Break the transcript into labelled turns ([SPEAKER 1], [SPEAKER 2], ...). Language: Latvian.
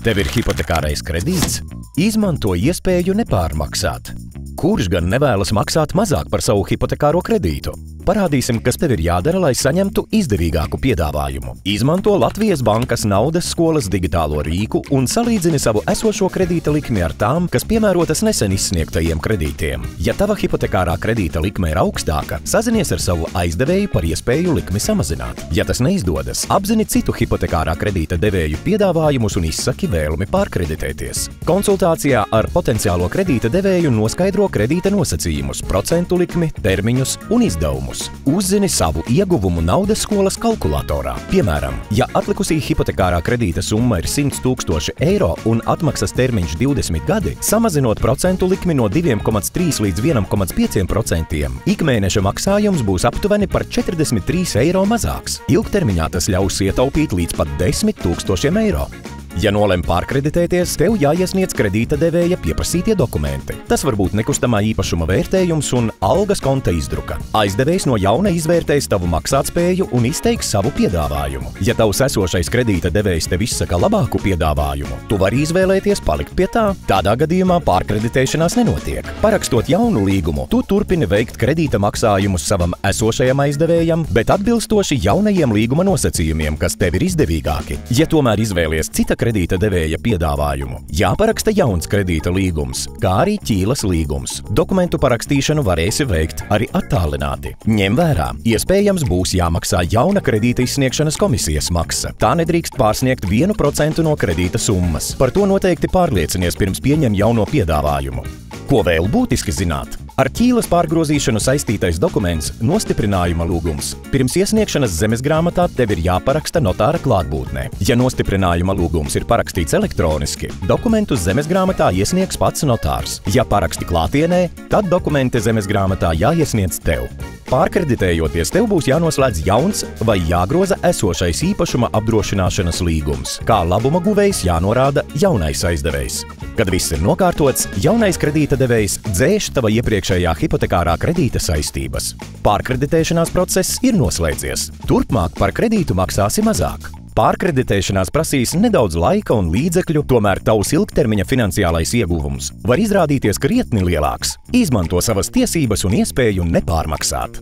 [SPEAKER 1] Tev ir hipotekārais kredīts? Izmanto iespēju nepārmaksāt. Kurš gan nevēlas maksāt mazāk par savu hipotekāro kredītu? Parādīsim, kas tev ir jādara, lai saņemtu izdevīgāku piedāvājumu. Izmanto Latvijas Bankas naudas skolas digitālo rīku un salīdzini savu esošo kredīta likmi ar tām, kas piemērotas nesen izsniegtajiem kredītiem. Ja tava hipotekārā kredīta likme ir augstāka, sazinies ar savu aizdevēju par iespēju likmi samazināt. Ja tas neizdodas, apzini citu hipotekārā kredīta devēju piedāvājumus un izsaki vēlmi pārkreditēties. Konsultācijā ar potenciālo kredīta devēju noskaidro kredīta nosacījumus, procentu likmi, termiņus un izdevumus. Uzzini savu ieguvumu naudas skolas kalkulatorā. Piemēram, ja atlikusī hipotekārā kredīta summa ir 100 000 eiro un atmaksas termiņš 20 gadi, samazinot procentu likmi no 2,3 līdz 1,5%, ikmēneša maksājums būs aptuveni par 43 eiro mazāks. Ilgtermiņā tas ļaus ietaupīt līdz pat 10 000 eiro. Ja nolem pārkreditēties, tev jāiesniedz kredīta devēja pieprasītie dokumenti. Tas var būt nekustamā īpašuma vērtējums un algas konta izdruka. Aizdevējs no jauna izvērtēs tavu maksātspēju un izteiks savu piedāvājumu. Ja tavs esošais kredīta devējs tev izsaka labāku piedāvājumu, tu vari izvēlēties palikt pie tā. Tādā gadījumā pārkreditēšanās nenotiek. Parakstot jaunu līgumu, tu turpini veikt kredīta maksājumus savam esošajam aizdevējam, bet atbilstoši jaunajiem līguma nosacījumiem, kas tev ir izdevīgāki. Ja tomēr izvēlies cita kredīta devēja piedāvājumu, jāparaksta jauns kredīta līgums, kā arī ķīlas līgums. Dokumentu parakstīšanu varēsi veikt arī attālināti. Ņem vērā, iespējams būs jāmaksā jauna kredīta izsniegšanas komisijas maksa. Tā nedrīkst pārsniegt 1% no kredīta summas. Par to noteikti pārliecinies pirms pieņem jauno piedāvājumu. Ko vēl būtiski zināt? Ar ķīlas pārgrozīšanu saistītais dokuments – nostiprinājuma lūgums. Pirms iesniegšanas zemesgrāmatā tev ir jāparaksta notāra klātbūtnē. Ja nostiprinājuma lūgums ir parakstīts elektroniski, dokumentus zemesgrāmatā iesniegs pats notārs. Ja paraksti klātienē, tad dokumenti zemesgrāmatā jāiesniedz tev. Pārkreditējoties, tev būs jānoslēdz jauns vai jāgroza esošais īpašuma apdrošināšanas līgums. Kā labuma guvējs jānorāda jaunais aizdevējs. Kad viss ir nokārtots, jaunais kredīta devējs dzēš tava iepriekšējā hipotekārā kredīta saistības. Pārkreditēšanās process ir noslēdzies. Turpmāk par kredītu maksāsi mazāk. Pārkreditēšanās prasīs nedaudz laika un līdzekļu, tomēr tavs ilgtermiņa finansiālais ieguvums var izrādīties krietni lielāks. Izmanto savas tiesības un iespēju nepārmaksāt.